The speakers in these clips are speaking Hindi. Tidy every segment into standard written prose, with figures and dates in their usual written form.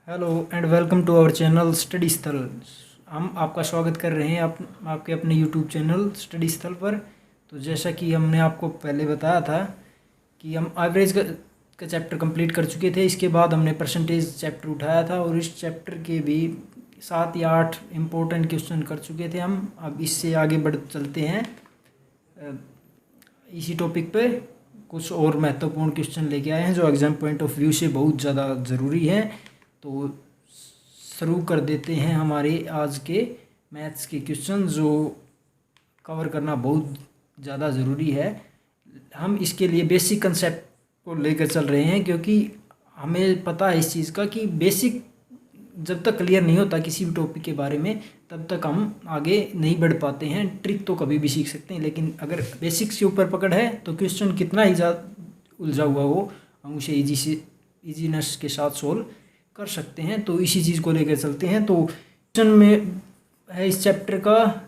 Hello and welcome to our channel study Sthal. हम आपका स्वागत कर रहे हैं आपके अपने यूट्यूब चैनल स्टडी स्थल पर। तो जैसा कि हमने आपको पहले बताया था कि हम एवरेज का चैप्टर कंप्लीट कर चुके थे। इसके बाद हमने परसेंटेज चैप्टर उठाया था और इस चैप्टर के भी 7 या 8 इम्पोर्टेंट क्वेश्चन कर चुके थे हम। अब इससे आगे बढ़ चलते हैं। इसी टॉपिक पे कुछ और महत्वपूर्ण क्वेश्चन लेके आए हैं जो एग्ज़ाम पॉइंट ऑफ व्यू से बहुत ज़्यादा ज़रूरी है। तो शुरू कर देते हैं हमारे आज के मैथ्स के क्वेश्चन जो कवर करना बहुत ज़्यादा ज़रूरी है। हम इसके लिए बेसिक कंसेप्ट को लेकर चल रहे हैं क्योंकि हमें पता है इस चीज़ का कि बेसिक जब तक क्लियर नहीं होता किसी भी टॉपिक के बारे में तब तक हम आगे नहीं बढ़ पाते हैं। ट्रिक तो कभी भी सीख सकते हैं लेकिन अगर बेसिक्स के ऊपर पकड़ है तो क्वेश्चन कितना ही ज़्यादा उलझा हुआ हो हम उसे ईजीनेस के साथ सोल्व कर सकते हैं। तो इसी चीज़ को लेकर चलते हैं। तो क्वेश्चन में है इस चैप्टर का,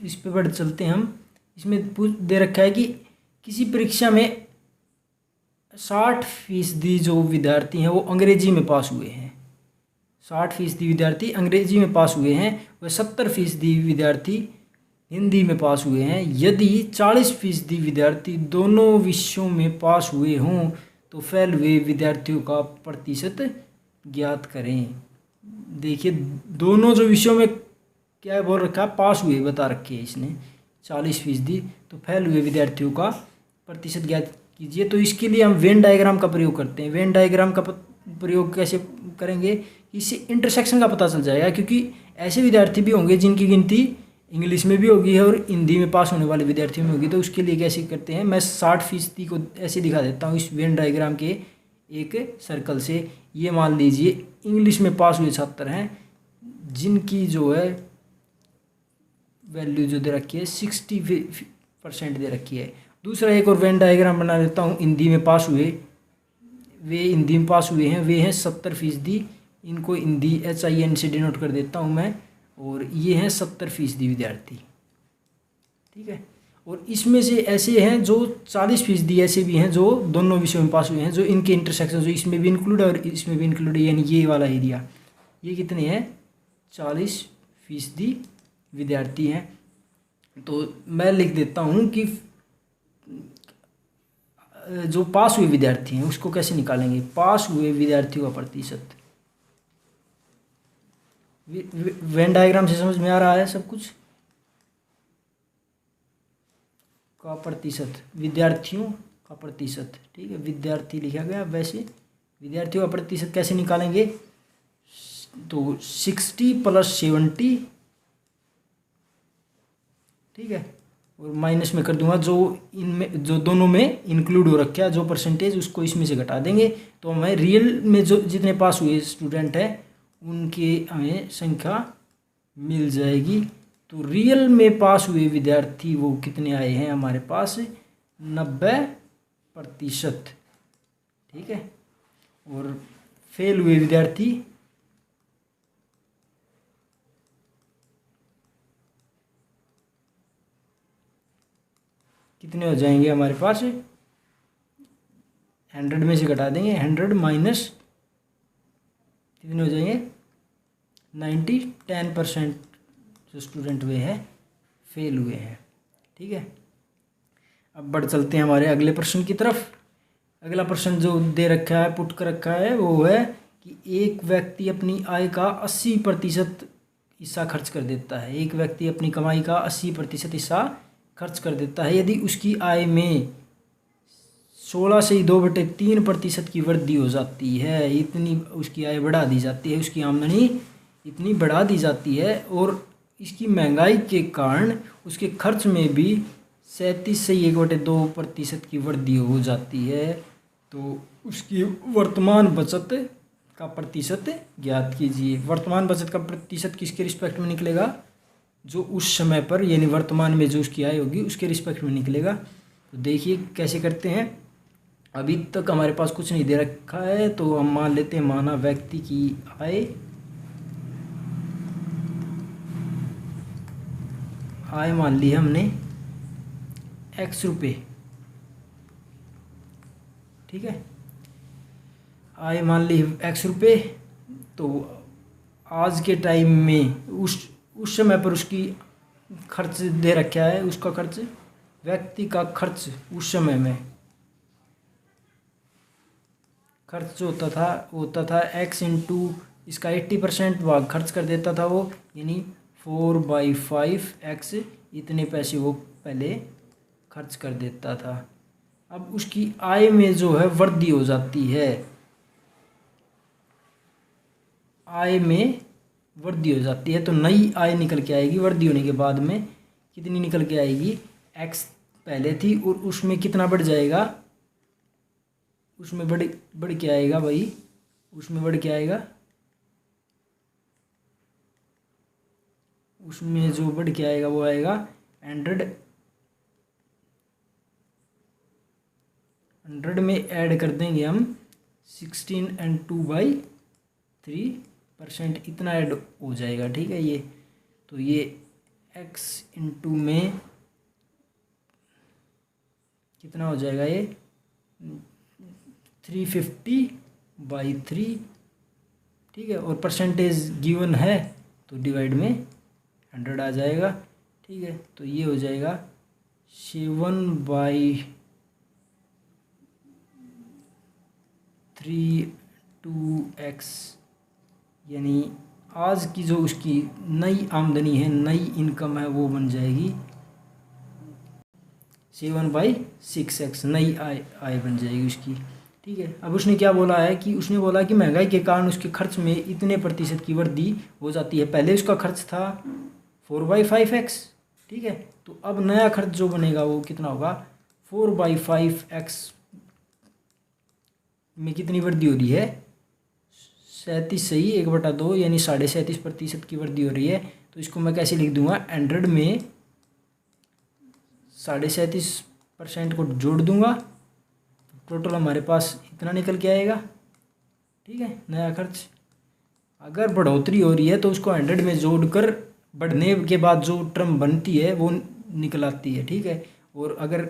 इस पे बढ़ चलते हैं हम। इसमें दे रखा है कि किसी परीक्षा में 60% जो विद्यार्थी हैं वो अंग्रेजी में पास हुए हैं। 60% विद्यार्थी अंग्रेजी में पास हुए हैं व 70% विद्यार्थी हिंदी में पास हुए हैं। यदि 40% विद्यार्थी दोनों विषयों में पास हुए हों तो फेल हुए विद्यार्थियों का प्रतिशत ज्ञात करें। देखिए दोनों जो विषयों में क्या बोल रखा है, पास हुए बता रखे है इसने 40%, तो फेल हुए विद्यार्थियों का प्रतिशत ज्ञात कीजिए। तो इसके लिए हम वेन डायग्राम का प्रयोग करते हैं। वेन डायग्राम का प्रयोग कैसे करेंगे, इससे इंटरसेक्शन का पता चल जाएगा क्योंकि ऐसे विद्यार्थी भी होंगे जिनकी गिनती इंग्लिश में भी होगी और हिंदी में पास होने वाले विद्यार्थियों में होगी। तो उसके लिए कैसे करते हैं, मैं 60% को ऐसे दिखा देता हूँ इस वेन डायग्राम के एक सर्कल से। ये मान लीजिए इंग्लिश में पास हुए छात्र हैं जिनकी जो है वैल्यू जो दे रखी है 60% दे रखी है। दूसरा एक और वेन डायग्राम बना लेता हूँ। हिंदी में पास हुए, वे हिंदी में पास हुए हैं, वे हैं 70%। इनको हिंदी HIN से डिनोट कर देता हूँ मैं। और ये हैं 70% विद्यार्थी, ठीक है। और इसमें से ऐसे हैं जो 40% ऐसे भी हैं जो दोनों विषयों में पास हुए हैं, जो इनके इंटरसेक्शन जो इसमें भी इंक्लूड है और इसमें भी इंक्लूड है, यानी ये वाला एरिया, ये कितने हैं 40% विद्यार्थी हैं। तो मैं लिख देता हूँ कि जो पास हुए विद्यार्थी हैं उसको कैसे निकालेंगे, पास हुए विद्यार्थियों का प्रतिशत। वेन डायग्राम से समझ में आ रहा है सब कुछ का प्रतिशत, विद्यार्थियों का प्रतिशत, ठीक है। विद्यार्थी लिखा गया, वैसे विद्यार्थियों का प्रतिशत कैसे निकालेंगे, तो 60 + 70, ठीक है। और माइनस में कर दूंगा जो इनमें जो दोनों में इंक्लूड हो रखा है जो परसेंटेज उसको इसमें से घटा देंगे। तो हमें रियल में जो जितने पास हुए स्टूडेंट हैं उनकी हमें संख्या मिल जाएगी। तो रियल में पास हुए विद्यार्थी वो कितने आए हैं हमारे पास, 90%, ठीक है। और फेल हुए विद्यार्थी कितने हो जाएंगे हमारे पास, 100 में से घटा देंगे, 100 माइनस कितने हो जाएंगे 90, 10% जो स्टूडेंट हुए हैं फेल हुए हैं, ठीक है। अब बढ़ चलते हैं हमारे अगले प्रश्न की तरफ। अगला प्रश्न जो दे रखा है, पुट कर रखा है, वो है कि एक व्यक्ति अपनी आय का 80% हिस्सा खर्च कर देता है। एक व्यक्ति अपनी कमाई का 80% हिस्सा खर्च कर देता है। यदि उसकी आय में 16 से 2/3% की वृद्धि हो जाती है, इतनी उसकी आय बढ़ा दी जाती है, उसकी आमदनी इतनी बढ़ा दी जाती है और इसकी महंगाई के कारण उसके खर्च में भी 37 से 1/2% की वृद्धि हो जाती है, तो उसकी वर्तमान बचत का प्रतिशत ज्ञात कीजिए। वर्तमान बचत का प्रतिशत किसके रिस्पेक्ट में निकलेगा, जो उस समय पर यानी वर्तमान में जो उसकी आय होगी उसके रिस्पेक्ट में निकलेगा। तो देखिए कैसे करते हैं। अभी तक हमारे पास कुछ नहीं दे रखा है तो हम मान लेते हैं, माना व्यक्ति की आय मान ली हमने X रुपये, ठीक है। आय मान ली X रुपये, तो आज के टाइम में उस समय पर उसकी खर्च दे रखा है, उसका खर्च, व्यक्ति का खर्च उस समय में खर्च जो होता था x इंटू इसका 80% भाग खर्च कर देता था वो, यानी 4/5 x इतने पैसे वो पहले खर्च कर देता था। अब उसकी आय में जो है वृद्धि हो जाती है, आय में वृद्धि हो जाती है, तो नई आय निकल के आएगी। वृद्धि होने के बाद में कितनी निकल के आएगी, x पहले थी और उसमें कितना बढ़ जाएगा, उसमें बढ़ के आएगा भाई, उसमें बढ़ के आएगा, उसमें जो बढ़ के आएगा वो आएगा 100 में ऐड कर देंगे हम 16 and 2/3% इतना ऐड हो जाएगा। ठीक है, ये तो ये x इंटू में कितना हो जाएगा, ये 350/3। ठीक है, और परसेंटेज गिवन है तो डिवाइड में 100 आ जाएगा। ठीक है, तो ये हो जाएगा 7/32x, यानी आज की जो उसकी नई आमदनी है, नई इनकम है, वो बन जाएगी 7/6x, नई आय बन जाएगी उसकी। ठीक है, अब उसने क्या बोला है कि उसने बोला कि महंगाई के कारण उसके खर्च में इतने प्रतिशत की वृद्धि हो जाती है। पहले उसका खर्च था 4/5x। ठीक है, तो अब नया खर्च जो बनेगा वो कितना होगा, 4/5x में कितनी वृद्धि हो रही है, 37 सही 1/2, यानी 37.5% की वृद्धि हो रही है। तो इसको मैं कैसे लिख दूंगा, 100 में 37.5% को जोड़ दूंगा, टोटल हमारे पास इतना निकल के आएगा। ठीक है, नया खर्च अगर बढ़ोतरी हो रही है तो उसको 100 में जोड़कर बढ़ने के बाद जो टर्म बनती है वो निकल आती है। ठीक है, और अगर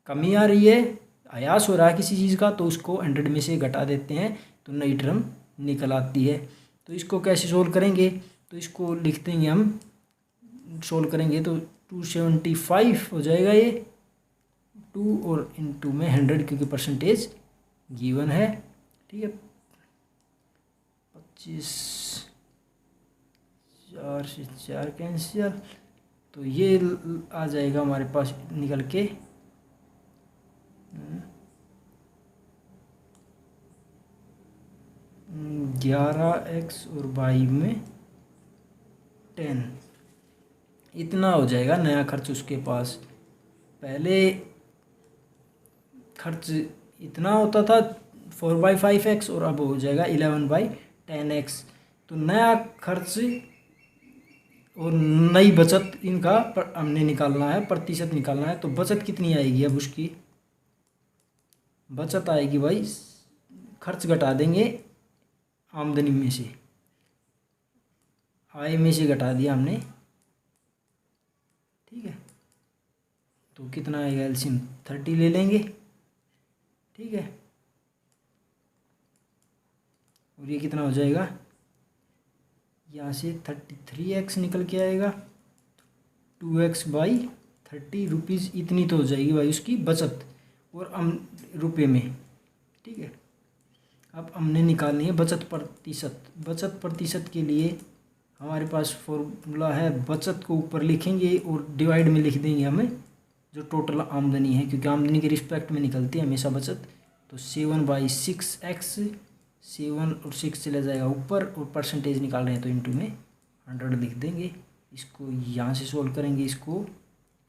कमी आ रही है, आयास हो रहा है किसी चीज़ का, तो उसको 100 में से घटा देते हैं तो नई टर्म निकल आती है। तो इसको कैसे सोल्व करेंगे, तो इसको लिख देंगे हम, सोल्व करेंगे तो 275 हो जाएगा ये, 2 और इंटू में 100 क्योंकि परसेंटेज गिवन है। ठीक है, 25, 4 से 4 कैंसिल, तो ये आ जाएगा हमारे पास निकल के 11x और y में 10, इतना हो जाएगा नया खर्च उसके पास। पहले खर्च इतना होता था 4/5x और अब हो जाएगा 11/10x। तो नया खर्च और नई बचत इनका हमने निकालना है, प्रतिशत निकालना है। तो बचत कितनी आएगी, अब उसकी बचत आएगी भाई, खर्च घटा देंगे आमदनी में से, आय में से घटा दिया हमने। ठीक है, तो कितना आएगा, एलसीएम 30 ले लेंगे। ठीक है, और ये कितना हो जाएगा, यहाँ से 33x निकल के आएगा, 2x/30 रुपीज़ इतनी तो हो जाएगी भाई उसकी बचत, और रुपये में। ठीक है, अब हमने निकालनी है बचत प्रतिशत। बचत प्रतिशत के लिए हमारे पास फॉर्मूला है, बचत को ऊपर लिखेंगे और डिवाइड में लिख देंगे हमें जो टोटल आमदनी है, क्योंकि आमदनी के रिस्पेक्ट में निकलती है हमेशा बचत। तो 7/6x, 7 और 6 चला जाएगा ऊपर, और परसेंटेज निकाल रहे हैं तो इंटू में 100 लिख देंगे। इसको यहाँ से सोल्व करेंगे, इसको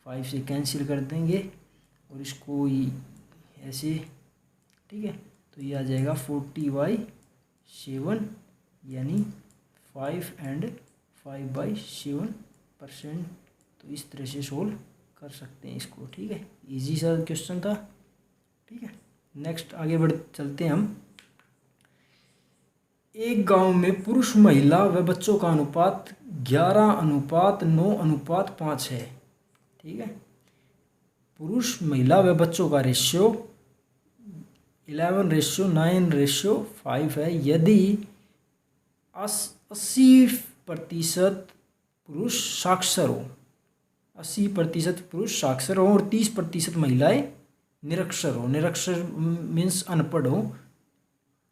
5 से कैंसिल कर देंगे और इसको ऐसे। ठीक है, तो ये आ जाएगा 40/7, यानी 5 and 5/7%। तो इस तरह से सोल्व कर सकते हैं इसको। ठीक है, इजी सा क्वेश्चन था। ठीक है, नेक्स्ट आगे बढ़ चलते हैं हम। एक गांव में पुरुष, महिला व बच्चों का अनुपात 11:9:5 है। ठीक है, पुरुष, महिला व बच्चों का रेशियो 11:9:5 है। यदि 80% पुरुष साक्षर हो, 80% पुरुष साक्षर हो और 30% महिलाएं निरक्षर हो। निरक्षर मीन्स अनपढ़ हो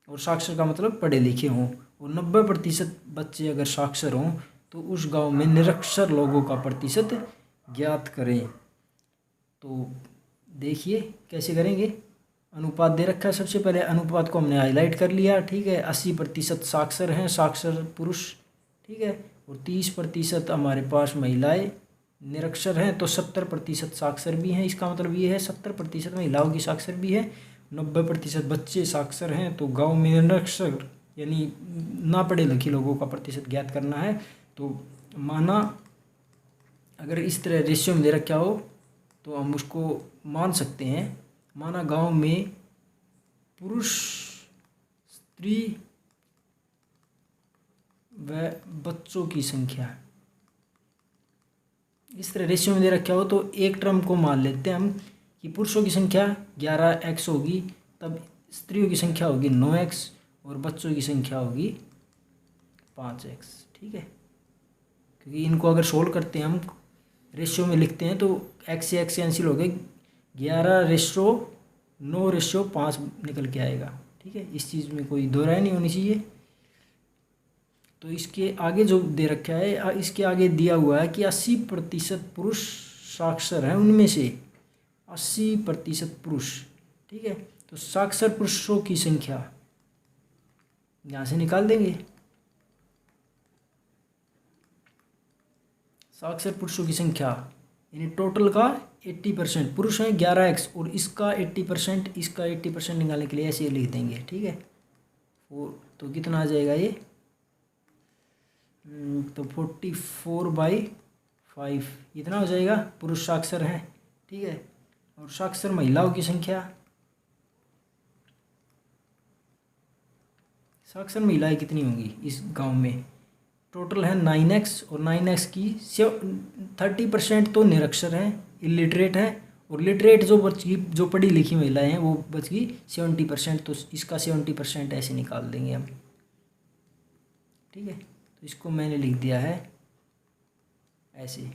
और साक्षर का मतलब पढ़े लिखे हों। और 90% बच्चे अगर साक्षर हों तो उस गांव में निरक्षर लोगों का प्रतिशत ज्ञात करें। तो देखिए कैसे करेंगे। अनुपात दे रखा है, सबसे पहले अनुपात को हमने हाईलाइट कर लिया, ठीक है। 80% साक्षर हैं, साक्षर पुरुष, ठीक है। और 30% हमारे पास महिलाएं निरक्षर हैं, तो 70% साक्षर भी हैं। इसका मतलब ये है 70% महिलाओं की साक्षर भी है, 90% बच्चे साक्षर हैं। तो गांव में निरक्षर यानी ना पढ़े लिखे लोगों का प्रतिशत ज्ञात करना है। तो माना अगर इस तरह रेशियो में दे रखा हो तो हम उसको मान सकते हैं। माना गांव में पुरुष, स्त्री व बच्चों की संख्या इस तरह रेशियो में दे रखा हो तो एक टर्म को मान लेते हैं हम कि पुरुषों की संख्या 11x होगी, तब स्त्रियों की संख्या होगी 9x और बच्चों की संख्या होगी 5x, ठीक है। क्योंकि इनको अगर सोल्व करते हैं हम रेशियो में लिखते हैं तो x से x कैंसिल हो गए, 11:9:5 निकल के आएगा, ठीक है। इस चीज़ में कोई दो राय नहीं होनी चाहिए। तो इसके आगे जो दे रखा है, इसके आगे दिया हुआ है कि 80% पुरुष साक्षर हैं, उनमें से 80% पुरुष, ठीक है। तो साक्षर पुरुषों की संख्या यहाँ से निकाल देंगे। साक्षर पुरुषों की संख्या यानी टोटल का 80%, पुरुष हैं 11x और इसका 80%, इसका 80% निकालने के लिए ऐसे लिख देंगे, ठीक है। तो कितना आ जाएगा ये, तो 44/5 इतना हो जाएगा। पुरुष साक्षर हैं, ठीक है। और साक्षर महिलाओं की संख्या, साक्षर महिलाएं कितनी होंगी इस गांव में, टोटल है 9x और 9x की 30% तो निरक्षर हैं, इलिटरेट हैं। और लिटरेट जो बच गई, जो पढ़ी लिखी महिलाएं हैं वो बच गई 70%। तो इसका 70% ऐसे निकाल देंगे हम, ठीक है। तो इसको मैंने लिख दिया है ऐसे,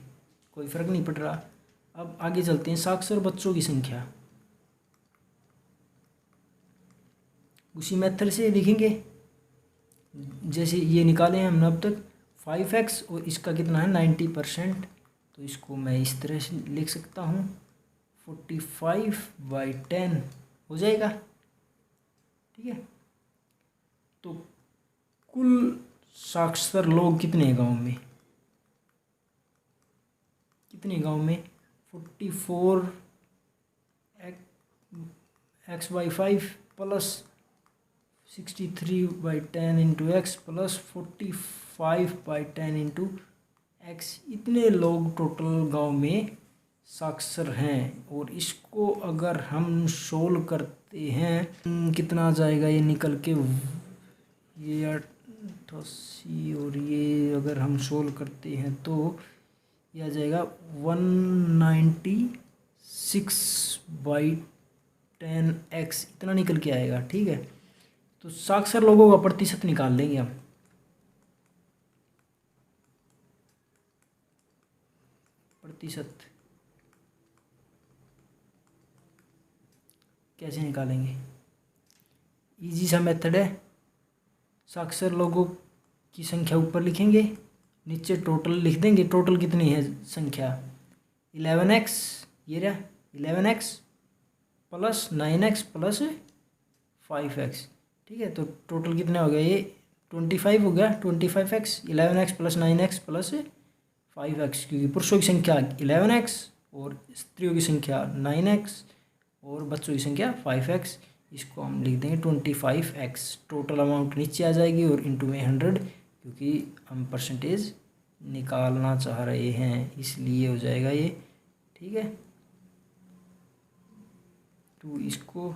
कोई फ़र्क नहीं पड़ रहा। अब आगे चलते हैं, साक्षर बच्चों की संख्या उसी मेथड से लिखेंगे जैसे ये निकाले हैं हमने अब तक। 5x और इसका कितना है 90%, तो इसको मैं इस तरह से लिख सकता हूँ 45/10 हो जाएगा, ठीक है। तो कुल साक्षर लोग कितने हैं गांव में, कितने गांव में 44x/5 plus 63/10 into x plus 45/10 into x, इतने लोग टोटल गांव में साक्षर हैं। और इसको अगर हम सोल्व करते हैं कितना आ जाएगा ये निकल के, ये 88 और ये अगर हम सोल्व करते हैं तो ये आ जाएगा 196/10x इतना निकल के आएगा, ठीक है। तो साक्षर लोगों का प्रतिशत निकाल लेंगे हम। प्रतिशत कैसे निकालेंगे, इजी सा मेथड है। साक्षर लोगों की संख्या ऊपर लिखेंगे, नीचे टोटल लिख देंगे। टोटल कितनी है संख्या 11x, ये रहा 11x plus 9x plus 5x, ठीक है। तो टोटल कितना हो गया ये 25 हो गया, 25x 11x plus 9x plus 5x, क्योंकि पुरुषों की संख्या 11x और स्त्रियों की संख्या 9x और बच्चों की संख्या 5x। इसको हम लिख देंगे 25x। टोटल अमाउंट नीचे आ जाएगी और इंटू में 100, क्योंकि हम परसेंटेज निकालना चाह रहे हैं इसलिए हो जाएगा ये, ठीक है। तो इसको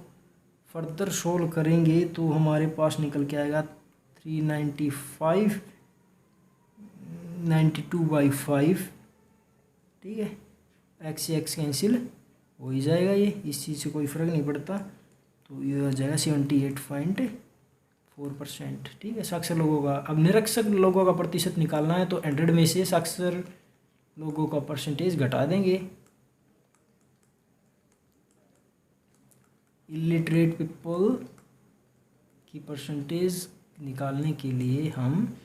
फर्दर सोल्व करेंगे तो हमारे पास निकल के आएगा 395 92/5, ठीक है। एक्स से एक्स कैंसिल हो ही जाएगा, ये इस चीज़ से कोई फ़र्क नहीं पड़ता। तो ये आ जाएगा 4%। ठीक है, साक्षर लोगों का। अब निरक्षर लोगों का प्रतिशत निकालना है तो 100 में से साक्षर लोगों का परसेंटेज घटा देंगे। इलिटरेट पीपल की परसेंटेज निकालने के लिए हम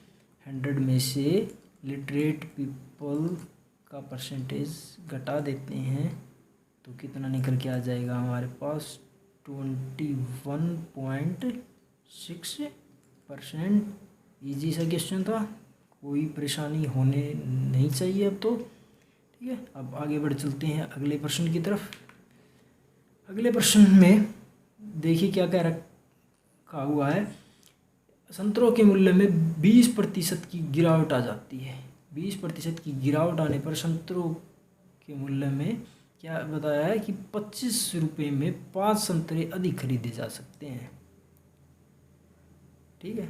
100 में से लिटरेट पीपल का परसेंटेज घटा देते हैं तो कितना निकल के आ जाएगा हमारे पास 21.6%। ईजी सा क्वेश्चन था, कोई परेशानी होने नहीं चाहिए अब तो। ठीक है, अब आगे बढ़ चलते हैं अगले प्रश्न की तरफ। अगले प्रश्न में देखिए क्या क्या रखा हुआ है। संतरों के मूल्य में 20% की गिरावट आ जाती है। 20% की गिरावट आने पर संतरों के मूल्य में क्या बताया है कि 25 रुपये में 5 संतरे अधिक खरीदे जा सकते हैं। ठीक है,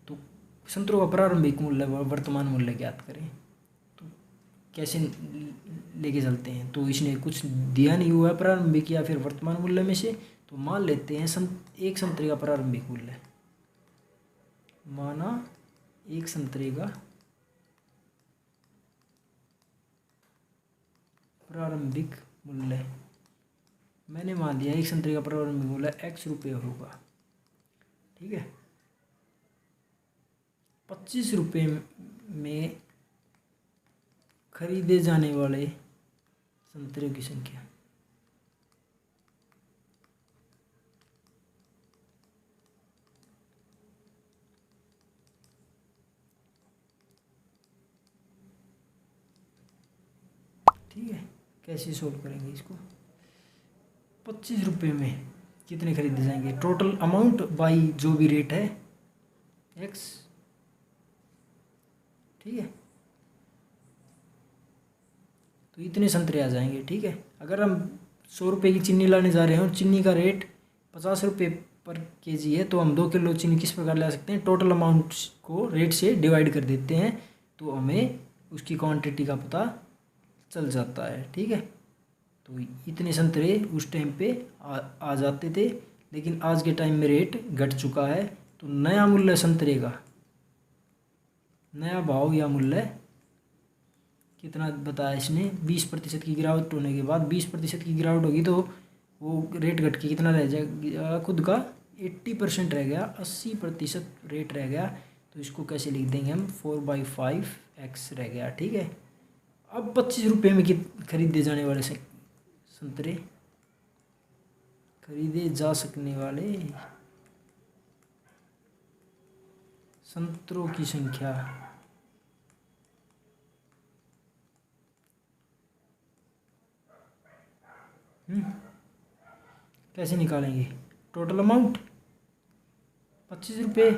तो संतरों का प्रारंभिक मूल्य व वर्तमान मूल्य ज्ञात करें। तो कैसे लेके चलते हैं, तो इसने कुछ दिया नहीं हुआ है प्रारंभिक या फिर वर्तमान मूल्य में से, तो मान लेते हैं एक संतरे का प्रारंभिक मूल्य। माना एक संतरे का प्रारंभिक मूल्य, मैंने मान लिया एक संतरे का प्रारंभिक मूल्य x रुपये होगा। ठीक है, 25 रुपये में खरीदे जाने वाले संतरे की संख्या। ठीक है, कैसे सोल्व करेंगे इसको। 25 रुपये में कितने खरीदे जाएंगे, टोटल अमाउंट बाई जो भी रेट है x। ठीक है, तो इतने संतरे आ जाएंगे। ठीक है, अगर हम 100 रुपये की चीनी लाने जा रहे हैं और चीनी का रेट 50 रुपये पर केजी है तो हम 2 किलो चीनी किस प्रकार ला सकते हैं, टोटल अमाउंट को रेट से डिवाइड कर देते हैं तो हमें उसकी क्वांटिटी का पता चल जाता है। ठीक है, तो इतने संतरे उस टाइम पे आ जाते थे, लेकिन आज के टाइम में रेट घट चुका है। तो नया मूल्य संतरे का, नया भाव या मूल्य कितना बताया इसने, 20% की गिरावट होने के बाद 20% की गिरावट होगी तो वो रेट घट के कितना रह जाएगा, खुद का 80% रह गया, 80% रेट रह गया। तो इसको कैसे लिख देंगे हम, 4/5x रह गया। ठीक है, अब 25 रुपये में खरीदे जाने वाले संतरे, खरीदे जा सकने वाले संतरों की संख्या। कैसे निकालेंगे, टोटल अमाउंट 25 रुपये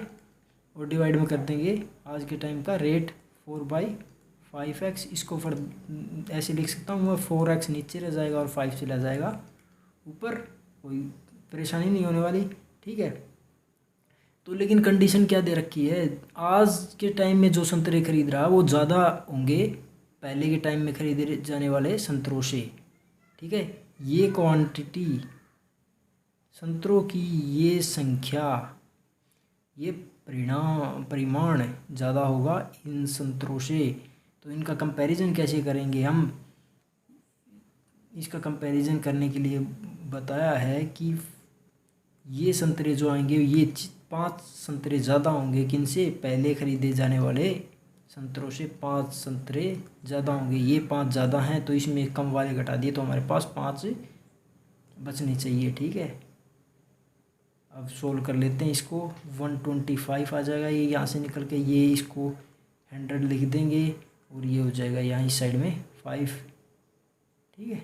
और डिवाइड में कर देंगे आज के टाइम का रेट 4/5x। इसको ऐसे लिख सकता हूँ मैं, 4x नीचे रह जाएगा और 5 चला जाएगा ऊपर, कोई परेशानी नहीं होने वाली। ठीक है, तो लेकिन कंडीशन क्या दे रखी है, आज के टाइम में जो संतरे खरीद रहा है वो ज़्यादा होंगे पहले के टाइम में खरीदे जाने वाले संतरों से। ठीक है, ये क्वांटिटी संतरों की, ये संख्या, ये परिमाण ज़्यादा होगा इन संतरों से। तो इनका कंपैरिजन कैसे करेंगे हम, इसका कंपैरिजन करने के लिए बताया है कि ये संतरे जो आएंगे ये 5 संतरे ज़्यादा होंगे किनसे, पहले खरीदे जाने वाले संतरों से 5 संतरे ज़्यादा होंगे। ये 5 ज़्यादा हैं तो इसमें कम वाले घटा दिए तो हमारे पास 5 बचने चाहिए। ठीक है, अब सोल्व कर लेते हैं इसको। 125 आ जाएगा, ये यहाँ से निकल के, ये इसको 100 लिख देंगे और ये हो जाएगा यहाँ इस साइड में 5। ठीक है,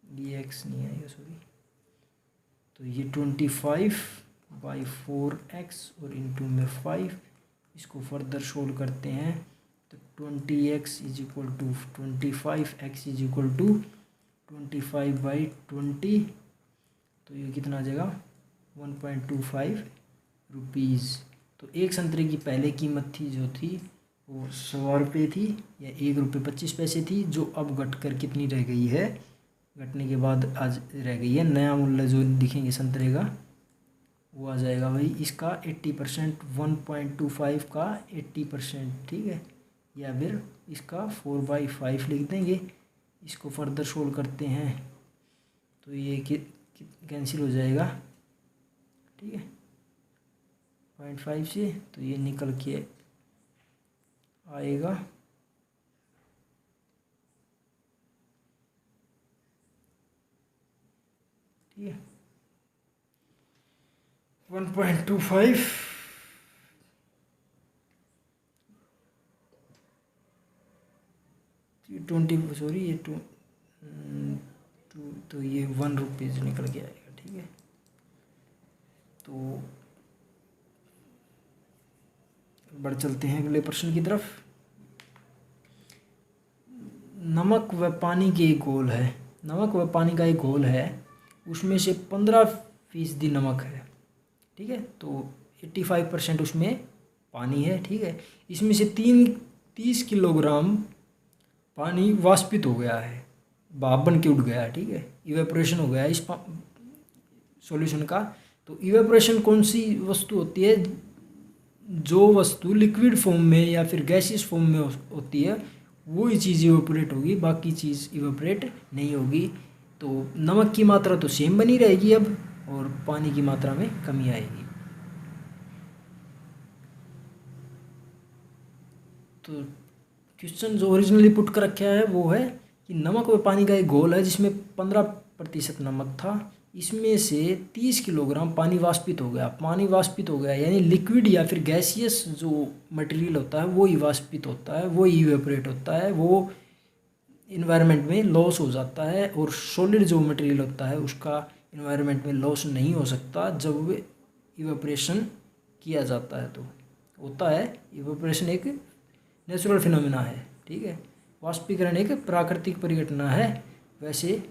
ये x नहीं आएगा सॉरी, तो ये 25/4x और इंटू में 5। इसको फर्दर सोल्व करते हैं तो 20x is equal to 25x is equal to 25/20। तो ये कितना आ जाएगा 1.25 रुपीज़। तो एक संतरे की पहले कीमत थी जो थी वो 100 रुपये थी या 1.25 रुपये थी, जो अब घट कर कितनी रह गई है, घटने के बाद आज रह गई है, नया मूल्य जो दिखेंगे संतरे का वो आ जाएगा भाई इसका 80%, 1.25 का 80%, ठीक है। या फिर इसका 4/5 लिख देंगे। इसको फर्दर सोल्व करते हैं तो ये कैंसिल हो जाएगा, ठीक है, 0.5 से, तो ये निकल के आएगा 1.25 20, सॉरी ये 2 तो ये 1 रुपीज़ निकल के आएगा, ठीक है। तो बढ़ चलते हैं अगले प्रश्न की तरफ। नमक व पानी के एक घोल है, नमक व पानी का एक घोल है, उसमें से 15% नमक है, ठीक है। तो 85% उसमें पानी है, ठीक है। इसमें से 30 किलोग्राम पानी वाष्पित हो गया है, भाप बन के उड़ गया है, ठीक है, इवेपोरेशन हो गया है इस सॉल्यूशन का। तो इवेपोरेशन कौन सी वस्तु होती है? जो वस्तु लिक्विड फॉर्म में या फिर गैसियस फॉर्म में होती है वो ही चीज़ इवेपोरेट होगी, बाकी चीज़ इवेपोरेट नहीं होगी। तो नमक की मात्रा तो सेम बनी रहेगी अब, और पानी की मात्रा में कमी आएगी। तो क्वेश्चन जो ओरिजिनली पुट कर रखा है वो है कि नमक व पानी का एक घोल है जिसमें 15% नमक था, इसमें से 30 किलोग्राम पानी वाष्पित हो गया। पानी वाष्पित हो गया यानी लिक्विड या फिर गैसियस जो मटेरियल होता है वो ही वाष्पित होता है, वो ही इवेपोरेट होता है, वो इन्वायरमेंट में लॉस हो जाता है। और सॉलिड जो मटेरियल होता है उसका इन्वायरमेंट में लॉस नहीं हो सकता जब इवेपोरेशन किया जाता है। तो होता है इवेपोरेशन एक नेचुरल फिनोमिना है, ठीक है। वाष्पीकरण एक प्राकृतिक परिघटना है। वैसे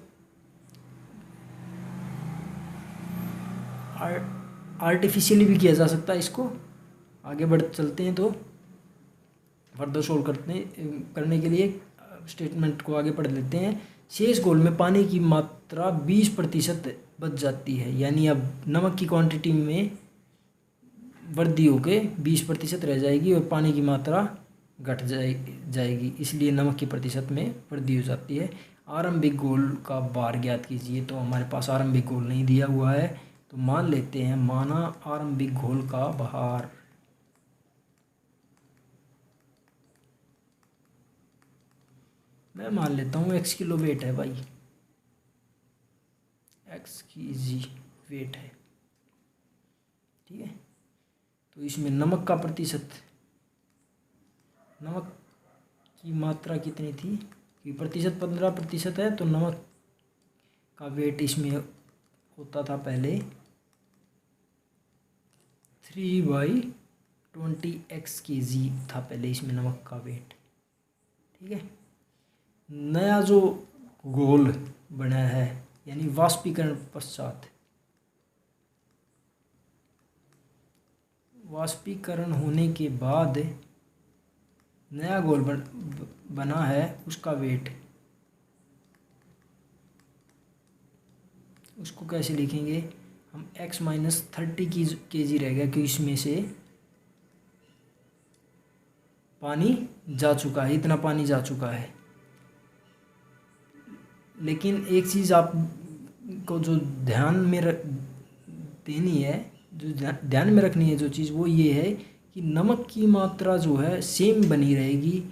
आर्टिफिशियली भी किया जा सकता है इसको। आगे बढ़ चलते हैं तो फर्दर सोल्व करने के लिए स्टेटमेंट को आगे पढ़ लेते हैं। शेष घोल में पानी की मात्रा 20% बच जाती है, यानी अब नमक की क्वांटिटी में वृद्धि होकर 20% रह जाएगी और पानी की मात्रा घट जाएगी, इसलिए नमक की प्रतिशत में वृद्धि हो जाती है। आरंभिक घोल का भार ज्ञात कीजिए। तो हमारे पास आरंभिक घोल नहीं दिया हुआ है, तो मान लेते हैं, माना आरंभिक घोल का भार मैं मान लेता हूँ x किलो वेट है भाई, x की जी वेट है, ठीक है। तो इसमें नमक का प्रतिशत, नमक की मात्रा कितनी थी कि प्रतिशत 15% है, तो नमक का वेट इसमें होता था पहले 3/20 kg था पहले इसमें नमक का वेट, ठीक है। नया जो घोल बना है यानी वाष्पीकरण पश्चात, वाष्पीकरण होने के बाद नया घोल बना है उसका वेट, उसको कैसे लिखेंगे हम? x - 30 kg रह गया क्योंकि इसमें से पानी जा चुका है, इतना पानी जा चुका है। लेकिन एक चीज़ आपको जो ध्यान में देनी है, जो ध्यान में रखनी है जो चीज़, वो ये है कि नमक की मात्रा जो है सेम बनी रहेगी,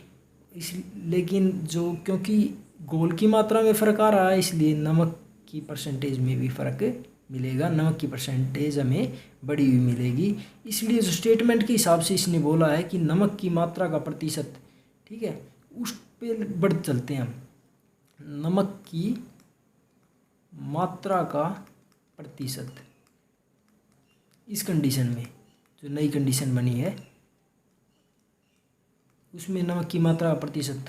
लेकिन जो क्योंकि घोल की मात्रा में फ़र्क आ रहा है इसलिए नमक की परसेंटेज में भी फ़र्क मिलेगा, नमक की परसेंटेज हमें बढ़ी हुई मिलेगी। इसलिए जो स्टेटमेंट के हिसाब से इसने बोला है कि नमक की मात्रा का प्रतिशत, ठीक है, उस पे बढ़ चलते हैं हम। नमक की मात्रा का प्रतिशत इस कंडीशन में, जो नई कंडीशन बनी है उसमें नमक की मात्रा का प्रतिशत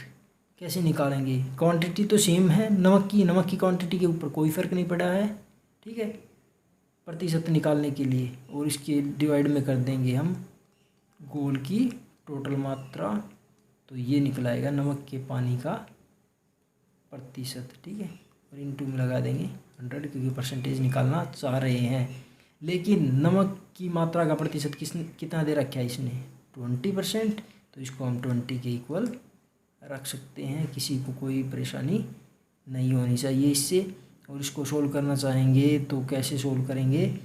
कैसे निकालेंगे? क्वांटिटी तो सेम है नमक की क्वांटिटी के ऊपर कोई फ़र्क नहीं पड़ा है, ठीक है, प्रतिशत निकालने के लिए। और इसके डिवाइड में कर देंगे हम घोल की टोटल मात्रा, तो ये निकलाएगा नमक के पानी का प्रतिशत, ठीक है। और इनटू में लगा देंगे 100 क्योंकि परसेंटेज निकालना चाह रहे हैं। लेकिन नमक की मात्रा का प्रतिशत कितना दे रखा है इसने 20%, तो इसको हम 20 के इक्वल रख सकते हैं, किसी को कोई परेशानी नहीं होनी चाहिए इससे। और इसको सोल्व करना चाहेंगे तो कैसे सोल्व करेंगे,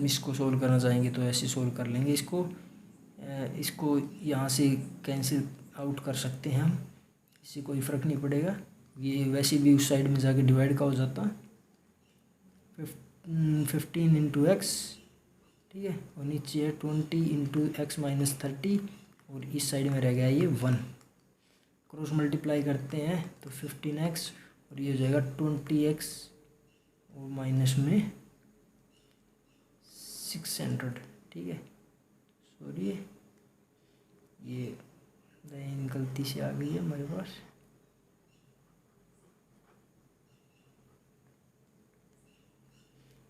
इसको सोल्व करना चाहेंगे तो ऐसे सोल्व कर लेंगे इसको यहाँ से कैंसिल आउट कर सकते हैं हम, इससे कोई फ़र्क नहीं पड़ेगा। ये वैसे भी उस साइड में जाके डिवाइड का हो जाता 15 इंटू एक्स, ठीक है, और नीचे है 20 इंटू एक्स माइनस 30, और इस साइड में रह गया ये 1। क्रॉस मल्टीप्लाई करते हैं तो 15x और ये हो जाएगा 20x और माइनस में 600, ठीक है। सॉरी ये लाइन गलती से आ गई है हमारे पास,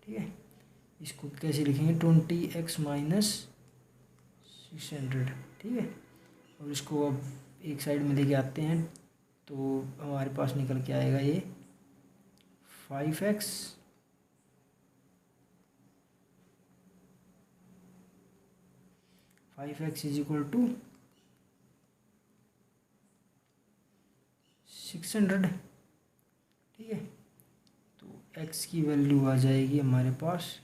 ठीक है। इसको कैसे लिखेंगे 20x माइनस 600, ठीक है। और इसको अब एक साइड में लेके आते हैं तो हमारे पास निकल के आएगा ये 5x इज इक्वल टू 600, ठीक है। तो x की वैल्यू आ जाएगी हमारे पास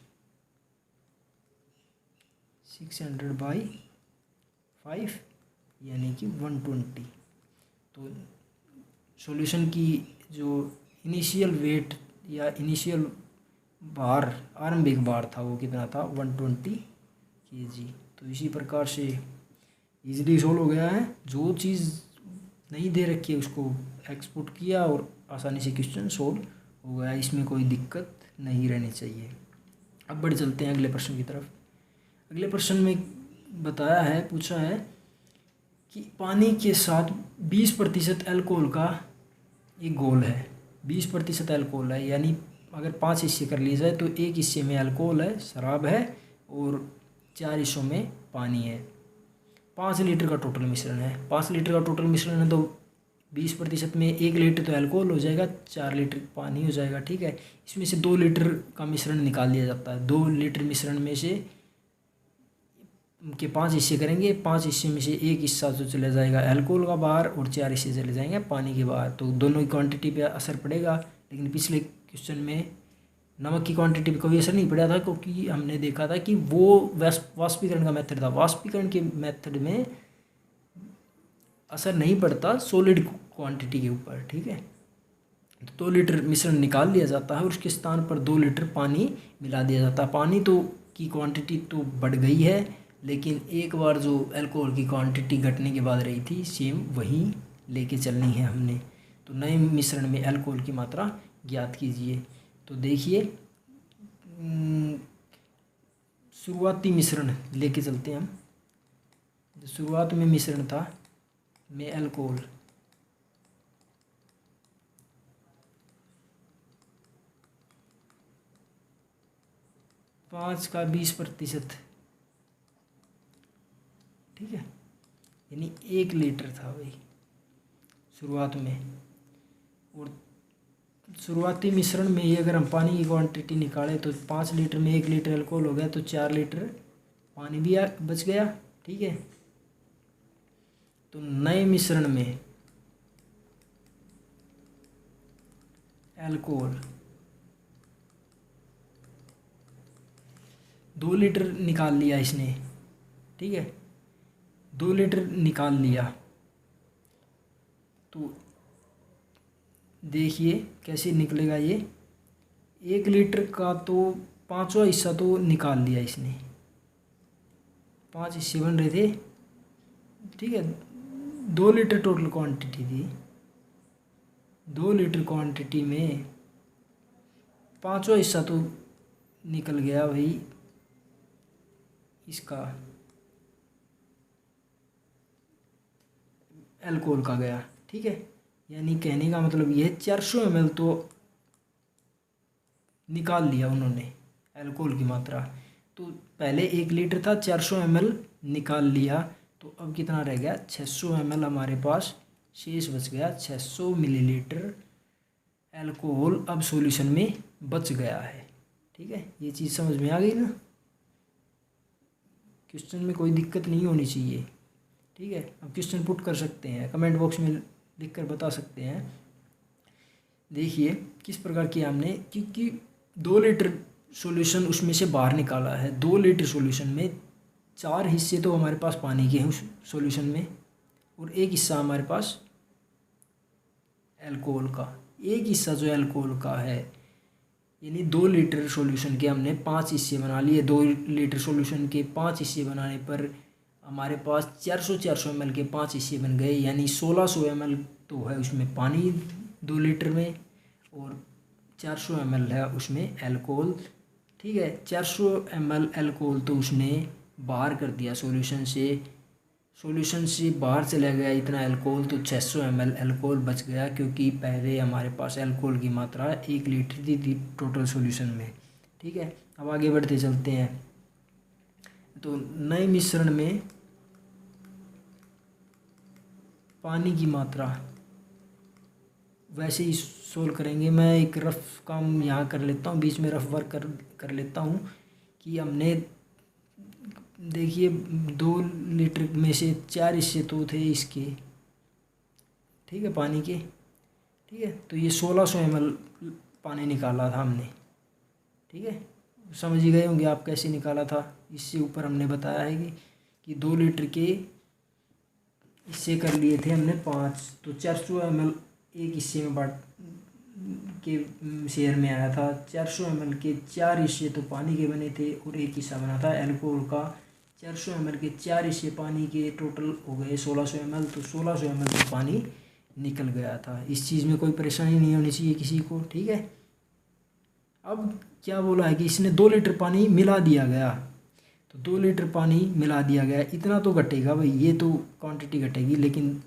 600/5 यानी कि 120। तो सॉल्यूशन की जो इनिशियल वेट या इनिशियल भार, आरंभिक भार था वो कितना था 120 kg। तो इसी प्रकार से इजीली सोल्व हो गया है। जो चीज़ नहीं दे रखी है उसको एक्सपोर्ट किया और आसानी से क्वेश्चन सोल्व हो गया, इसमें कोई दिक्कत नहीं रहनी चाहिए। अब बढ़ चलते हैं अगले प्रश्न की तरफ। अगले प्रश्न में बताया है, पूछा है कि पानी के साथ 20% अल्कोहल का एक घोल है, 20% अल्कोहल है, यानी अगर 5 हिस्से कर लिए जाए तो एक हिस्से में अल्कोहल है, शराब है, और 4 हिस्सों में पानी है। 5 लीटर का टोटल मिश्रण है, 5 लीटर का टोटल मिश्रण है, तो 20% में 1 लीटर तो अल्कोहल हो जाएगा, 4 लीटर पानी हो जाएगा, ठीक है। इसमें से 2 लीटर का मिश्रण निकाल दिया जाता है। 2 लीटर मिश्रण में से के 5 हिस्से करेंगे, 5 हिस्से में से एक हिस्सा तो चला जाएगा अल्कोहल का बाहर और 4 हिस्से चले जाएंगे पानी के बाहर। तो दोनों की क्वांटिटी पे असर पड़ेगा, लेकिन पिछले क्वेश्चन में नमक की क्वांटिटी पे कोई असर नहीं पड़ा था, क्योंकि हमने देखा था कि वो वाष्पीकरण का मेथड था। वाष्पीकरण के मेथड में असर नहीं पड़ता सॉलिड क्वांटिटी के ऊपर, ठीक है। 2 लीटर मिश्रण निकाल लिया जाता है और उसके स्थान पर 2 लीटर पानी मिला दिया जाता है। पानी तो की क्वांटिटी तो बढ़ गई है, लेकिन एक बार जो अल्कोहल की क्वांटिटी घटने के बाद रही थी सेम वही लेके चलनी है हमने। तो नए मिश्रण में अल्कोहल की मात्रा ज्ञात कीजिए। तो देखिए शुरुआती मिश्रण लेके चलते हैं हम। जो शुरुआत में मिश्रण था में अल्कोहल, पाँच का 20%, ठीक है, यानी 1 लीटर था भाई शुरुआत में। और शुरुआती मिश्रण में ही अगर हम पानी की क्वांटिटी निकालें तो 5 लीटर में 1 लीटर अल्कोहल हो गया, तो 4 लीटर पानी भी बच गया, ठीक है। तो नए मिश्रण में अल्कोहल 2 लीटर निकाल लिया इसने, ठीक है, 2 लीटर निकाल लिया। तो देखिए कैसे निकलेगा ये, 1 लीटर का तो 5वां हिस्सा तो निकाल लिया इसने, 5 हिस्से बन रहे थे, ठीक है। 2 लीटर टोटल क्वांटिटी थी, 2 लीटर क्वांटिटी में 5वां हिस्सा तो निकल गया भाई इसका अल्कोहल का गया, ठीक है। यानी कहने का मतलब ये 400 ml तो निकाल लिया उन्होंने अल्कोहल की मात्रा। तो पहले 1 लीटर था, 400 ml निकाल लिया, तो अब कितना रह गया 600 ml हमारे पास शेष बच गया। 600 मिलीलीटर अल्कोहल अब सॉल्यूशन में बच गया है, ठीक है, ये चीज़ समझ में आ गई ना। क्वेश्चन में कोई दिक्कत नहीं होनी चाहिए। ठीक है, अब क्वेश्चन पुट कर सकते हैं, कमेंट बॉक्स में लिख कर बता सकते हैं। देखिए किस प्रकार किया हमने, क्योंकि 2 लीटर सॉल्यूशन उसमें से बाहर निकाला है। 2 लीटर सॉल्यूशन में 4 हिस्से तो हमारे पास पानी के हैं उस सॉल्यूशन में, और 1 हिस्सा हमारे पास अल्कोहल का। 1 हिस्सा जो अल्कोहल का है, यानी 2 लीटर सॉल्यूशन के हमने 5 हिस्से बना लिए। 2 लीटर सॉल्यूशन के 5 हिस्से बनाने पर हमारे पास 400 ml के 5 हिस्से बन गए, यानी 1600 ml तो है उसमें पानी 2 लीटर में, और 400 ml है उसमें अल्कोहल। ठीक है, 400 ml अल्कोहल तो उसने बाहर कर दिया सॉल्यूशन से बाहर चला गया इतना अल्कोहल, तो 600 ml अल्कोहल बच गया, क्योंकि पहले हमारे पास अल्कोहल की मात्रा 1 लीटर थी टोटल सॉल्यूशन में। ठीक है, अब आगे बढ़ते चलते हैं। तो नए मिश्रण में पानी की मात्रा वैसे ही सोल्व करेंगे। मैं एक रफ काम यहाँ कर लेता हूँ, बीच में रफ वर्क कर लेता हूँ कि हमने देखिए 2 लीटर में से 4 हिस्से तो थे इसके, ठीक है, पानी के। ठीक है, तो ये 1600 ml पानी निकाला था हमने। ठीक है, समझ ही गए होंगे आप कैसे निकाला था। इससे ऊपर हमने बताया है कि 2 लीटर के हिस्से कर लिए थे हमने 5, तो 400 ml एक हिस्से में बांट के शेयर में आया था। 400 ml के 4 हिस्से तो पानी के बने थे और 1 हिस्सा बना था अल्कोहल का। 400 ml के 4 हिस्से पानी के टोटल हो गए 1600 ml, तो 1600 ml तो पानी निकल गया था। इस चीज़ में कोई परेशानी नहीं होनी चाहिए किसी को। ठीक है, अब क्या बोला है कि इसने 2 लीटर पानी मिला दिया गया, तो 2 लीटर पानी मिला दिया गया, इतना तो घटेगा भाई, ये तो क्वांटिटी घटेगी, लेकिन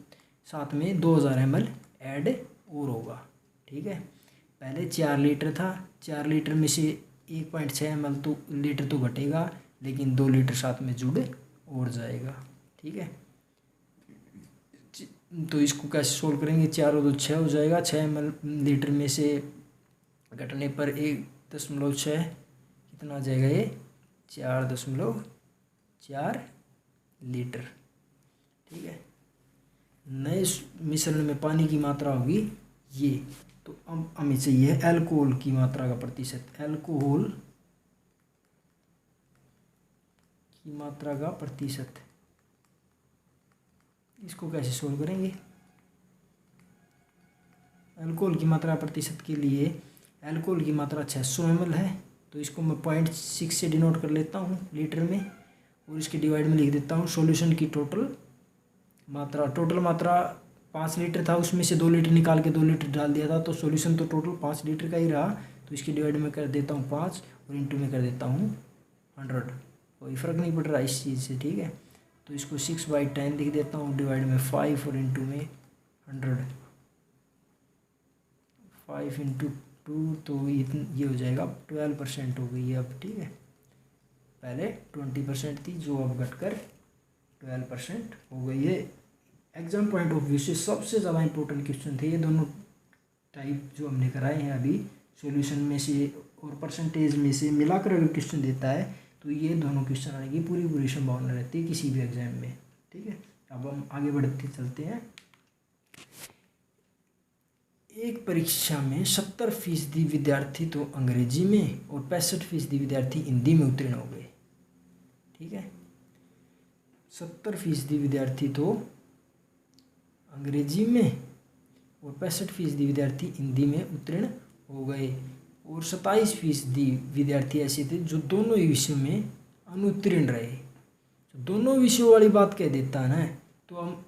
साथ में 2000 ml ऐड और होगा। ठीक है, पहले 4 लीटर था, 4 लीटर में से 1.6 ml तो लीटर तो घटेगा, लेकिन 2 लीटर साथ में जुड़ और जाएगा। ठीक है, तो इसको कैसे सोल्व करेंगे, 4 और 2 6 हो जाएगा। 6 ml लीटर में से घटने पर 1.6 कितना आ जाएगा, ये 4.4 लीटर। ठीक है, नए मिश्रण में पानी की मात्रा होगी ये, तो अब हमें चाहिए अल्कोहल की मात्रा का प्रतिशत। अल्कोहल की मात्रा का प्रतिशत, इसको कैसे सोल्व करेंगे। अल्कोहल की मात्रा प्रतिशत के लिए अल्कोहल की मात्रा 600 ml है, तो इसको मैं 0.6 से डिनोट कर लेता हूँ लीटर में, और इसके डिवाइड में लिख देता हूँ सॉल्यूशन की टोटल मात्रा 5 लीटर था, उसमें से 2 लीटर निकाल के 2 लीटर डाल दिया था, तो सॉल्यूशन तो टोटल 5 लीटर का ही रहा। तो इसके डिवाइड में कर देता हूँ 5 और इंटू में कर देता हूँ 100, कोई फ़र्क नहीं पड़ रहा इस चीज़ से। ठीक है, तो इसको 6/10 लिख देता हूँ, डिवाइड में 5 और इंटू में 100, 5 × 2, तो ये हो जाएगा 12% हो गई है अब। ठीक है, पहले 20% थी जो अब घटकर 12% हो गई है। एग्जाम पॉइंट ऑफ व्यू से सबसे ज़्यादा इंपॉर्टेंट क्वेश्चन थे ये दोनों टाइप जो हमने कराए हैं अभी। सॉल्यूशन में से और परसेंटेज में से मिलाकर अगर क्वेश्चन देता है तो ये दोनों क्वेश्चन आने की पूरी संभावना रहती है किसी भी एग्जाम में। ठीक है, अब हम आगे बढ़ते चलते हैं। एक परीक्षा में 70% विद्यार्थी तो अंग्रेजी में और 65% विद्यार्थी हिंदी में उत्तीर्ण हो गए। ठीक है, 70% विद्यार्थी तो अंग्रेजी में और 65% विद्यार्थी हिंदी में उत्तीर्ण हो गए, और 27% विद्यार्थी ऐसे थे जो दोनों ही विषयों में अनुत्तीर्ण रहे। तो दोनों विषयों वाली बात कह देता है ना, तो हम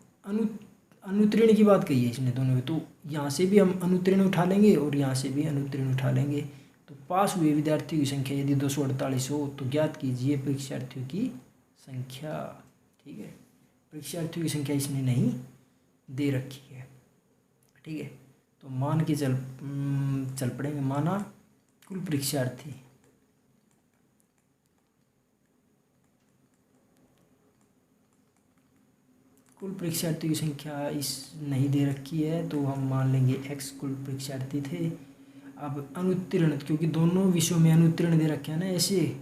अनुत्तीर्ण की बात कही है इसने दोनों में, तो यहाँ से भी हम अनुत्तीर्ण उठा लेंगे और यहाँ से भी अनुत्तीर्ण उठा लेंगे। तो पास हुए विद्यार्थियों की संख्या यदि 248 हो तो ज्ञात कीजिए परीक्षार्थियों की संख्या। ठीक है, परीक्षार्थियों की संख्या इसने नहीं दे रखी है। ठीक है, तो मान के चल पड़ेंगे। माना कुल परीक्षार्थी, कुल परीक्षार्थियों की संख्या इस नहीं दे रखी है, तो हम मान लेंगे x कुल परीक्षार्थी थे। अब अनुत्तीर्ण, क्योंकि दोनों विषयों में अनुत्तीर्ण दे रखे हैं ना, ऐसे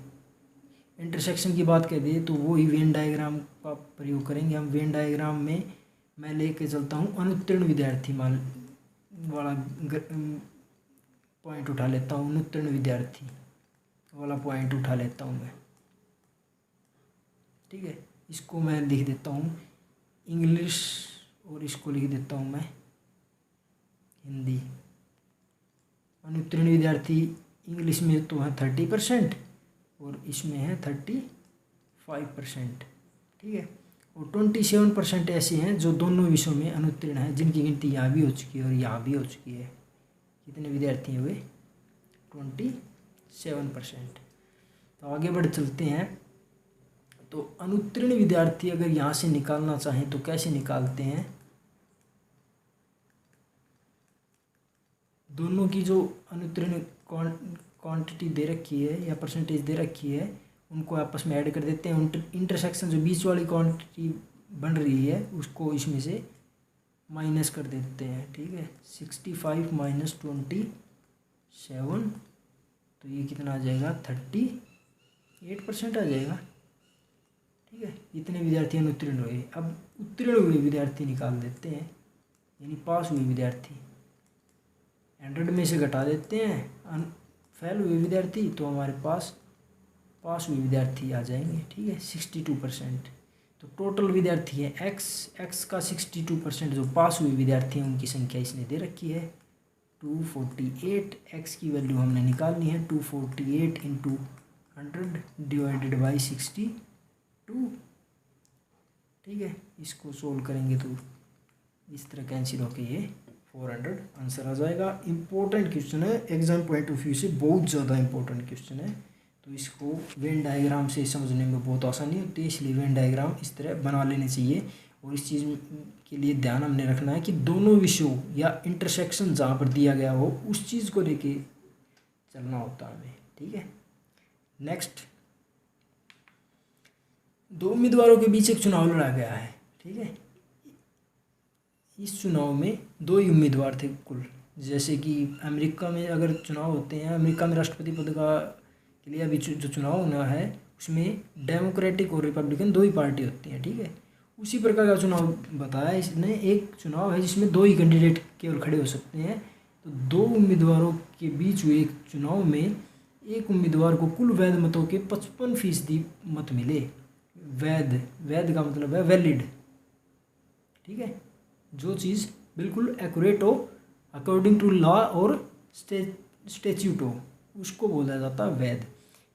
इंटरसेक्शन की बात कह दे तो वो ही वेन डायग्राम का प्रयोग करेंगे हम। वेन डायग्राम में मैं लेके चलता हूँ अनुत्तीर्ण विद्यार्थी मान वाला पॉइंट उठा लेता हूँ, अनुत्तीर्ण विद्यार्थी वाला पॉइंट उठा लेता हूँ मैं, ठीक है। इसको मैं लिख देता हूँ इंग्लिश और इसको लिख देता हूँ मैं हिंदी। अनुत्तीर्ण विद्यार्थी इंग्लिश में तो है 30% और इसमें है 35%, ठीक है। और 27% ऐसे हैं जो दोनों विषयों में अनुत्तीर्ण हैं, जिनकी गिनती यहाँ भी हो चुकी है और यहाँ भी हो चुकी है। कितने विद्यार्थी हुए? 27%। तो आगे बढ़ चलते हैं। तो अनुत्तीर्ण विद्यार्थी अगर यहाँ से निकालना चाहें तो कैसे निकालते हैं? दोनों की जो अनुत्तीर्ण क्वांटिटी दे रखी है या परसेंटेज दे रखी है उनको आपस में ऐड कर देते हैं। इंटरसेक्शन जो बीच वाली क्वांटिटी बन रही है उसको इसमें से माइनस कर देते हैं, ठीक है। 65 माइनस 27, तो ये कितना आ जाएगा? 38% आ जाएगा, ठीक है। इतने विद्यार्थी अनुत्तीर्ण हुए। अब उत्तीर्ण हुए विद्यार्थी निकाल देते हैं, यानी पास हुए विद्यार्थी 100 में से घटा देते हैं फेल हुए विद्यार्थी, तो हमारे पास पास हुए विद्यार्थी आ जाएंगे, ठीक है। 62%। तो टोटल विद्यार्थी है एक्स का 62% जो पास हुए विद्यार्थी हैं उनकी संख्या इसने दे रखी है 248। एक्स की वैल्यू हमने निकालनी है 248 × 100 डिवाइडेड बाई 62, ठीक है। इसको सोल्व करेंगे तो इस तरह कैंसिल होके ये 400 आंसर आ जाएगा। इम्पोर्टेंट क्वेश्चन है, एग्जाम पॉइंट ऑफ व्यू से बहुत ज़्यादा इम्पोर्टेंट क्वेश्चन है। तो इसको वेन डायग्राम से समझने में बहुत आसानी होती है, इसलिए वेन डायग्राम इस तरह बना लेने चाहिए। और इस चीज़ के लिए ध्यान हमने रखना है कि दोनों विषयों या इंटरसेक्शन जहाँ पर दिया गया हो उस चीज़ को लेके चलना होता है हमें, ठीक है। नेक्स्ट, दो उम्मीदवारों के बीच एक चुनाव लड़ा गया है, ठीक है। इस चुनाव में दो ही उम्मीदवार थे कुल। जैसे कि अमेरिका में अगर चुनाव होते हैं, अमेरिका में राष्ट्रपति पद का के लिए अभी जो चुनाव होना है उसमें डेमोक्रेटिक और रिपब्लिकन दो ही पार्टी होती हैं, ठीक है। उसी प्रकार का चुनाव बताया इसने। एक चुनाव है जिसमें दो ही कैंडिडेट केवल खड़े हो सकते हैं। तो दो उम्मीदवारों के बीच हुए एक चुनाव में एक उम्मीदवार को कुल वैध मतों के 55% मत मिले। वैध का मतलब है वैलिड, ठीक है। जो चीज़ बिल्कुल एक्यूरेट हो, अकॉर्डिंग टू लॉ और स्टैट्यूट हो, उसको बोला जाता है वैध।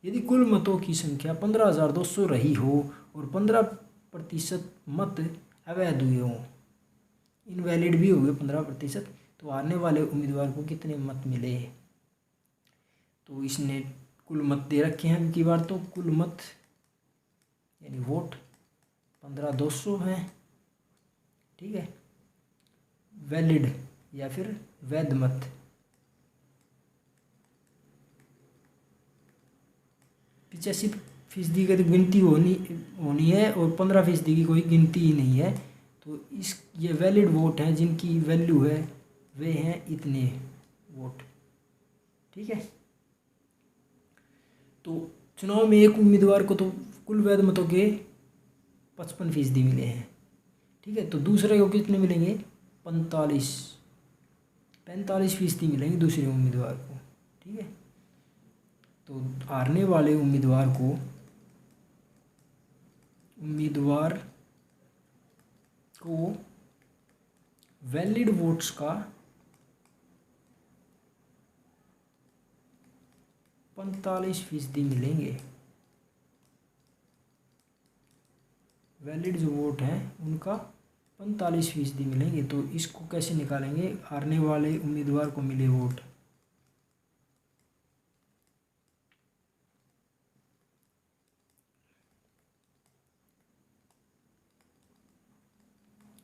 यदि कुल मतों की संख्या 15,200 रही हो और 15% मत अवैध हुए हों, इनवैलिड भी हुए 15%, तो हारने वाले उम्मीदवार को कितने मत मिले? तो इसने कुल मत दे रखे हैं की बार, तो कुल मत यानी वोट 15,200 हैं, ठीक है। वैलिड या फिर वैध मत 85% की तो गिनती होनी है और 15% की कोई गिनती ही नहीं है। तो ये वैलिड वोट हैं जिनकी वैल्यू है वे हैं इतने वोट, ठीक है। तो चुनाव में एक उम्मीदवार को तो कुल वैध मतों के 55% मिले हैं, ठीक है। तो दूसरे को कितने मिलेंगे? 45% मिलेंगे दूसरे उम्मीदवार को, ठीक है। तो हारने वाले उम्मीदवार को वैलिड वोट्स का 45% मिलेंगे। वैलिड जो वोट हैं उनका 45% मिलेंगे। तो इसको कैसे निकालेंगे? हारने वाले उम्मीदवार को मिले वोट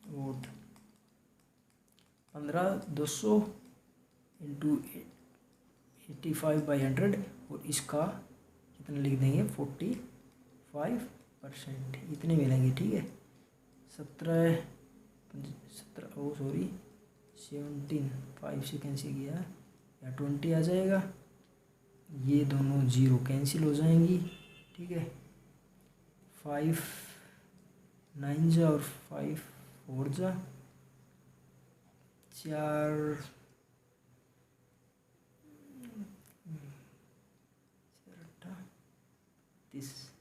वोट 15,200 × 85/100 और इसका कितना लिख देंगे? 45%, इतने मिलेंगे, ठीक है। 17 5 से कैंसिल किया या 20 आ जाएगा। ये दोनों 0 कैंसिल हो जाएंगी, ठीक है। 5 9 जा और 5 4 जा, 4 30,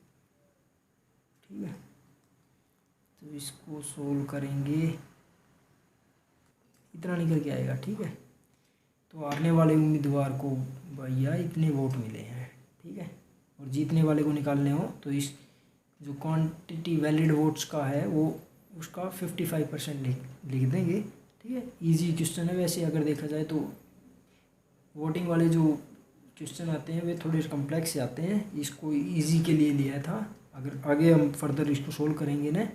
ठीक है। तो इसको सोल्व करेंगे, इतना निकल के आएगा, ठीक है। तो हारने वाले उम्मीदवार को भैया इतने वोट मिले हैं, ठीक है। और जीतने वाले को निकालने हो तो इस जो क्वांटिटी वैलिड वोट्स का है वो उसका 55% लिख देंगे, ठीक है। इजी क्वेश्चन है वैसे अगर देखा जाए तो। वोटिंग वाले जो क्वेश्चन आते हैं वे थोड़े कम्प्लेक्स आते हैं, इसको इजी के लिए लिया था। अगर आगे हम फर्दर इसको सोल्व करेंगे ना,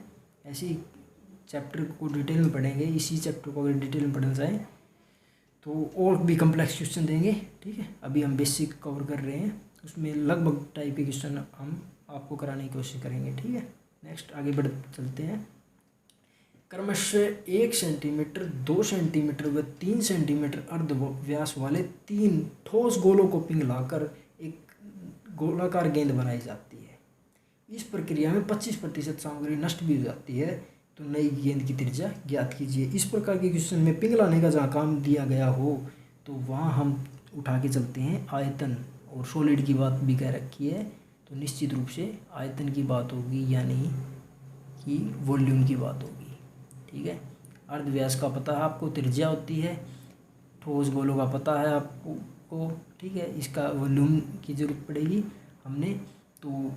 ऐसे ही चैप्टर को डिटेल में पढ़ेंगे, इसी चैप्टर को अगर डिटेल में पढ़ना जाए तो और भी कम्प्लेक्स क्वेश्चन देंगे, ठीक है। अभी हम बेसिक कवर कर रहे हैं, उसमें लगभग टाइप के क्वेश्चन हम आपको कराने की कोशिश करेंगे, ठीक है। नेक्स्ट आगे बढ़ चलते हैं। क्रमशः 1 सेंटीमीटर, 2 सेंटीमीटर व 3 सेंटीमीटर अर्ध व्यास वाले 3 ठोस गोलों को पिघलाकर एक गोलाकार गेंद बनाई जाती है। इस प्रक्रिया में 25% सामग्री नष्ट भी हो जाती है, तो नई गेंद की त्रिज्या ज्ञात कीजिए। इस प्रकार के क्वेश्चन में पिघलाने का जहाँ काम दिया गया हो तो वहाँ हम उठा के चलते हैं आयतन, और सॉलिड की बात भी कह रखी है तो निश्चित रूप से आयतन की बात होगी, यानी कि वॉल्यूम की बात होगी, ठीक है। अर्धव्यास का पता है आपको, त्रिज्या होती है, ठोस गोलों का पता है आपको, ठीक है। इसका वॉल्यूम की जरूरत पड़ेगी हमने, तो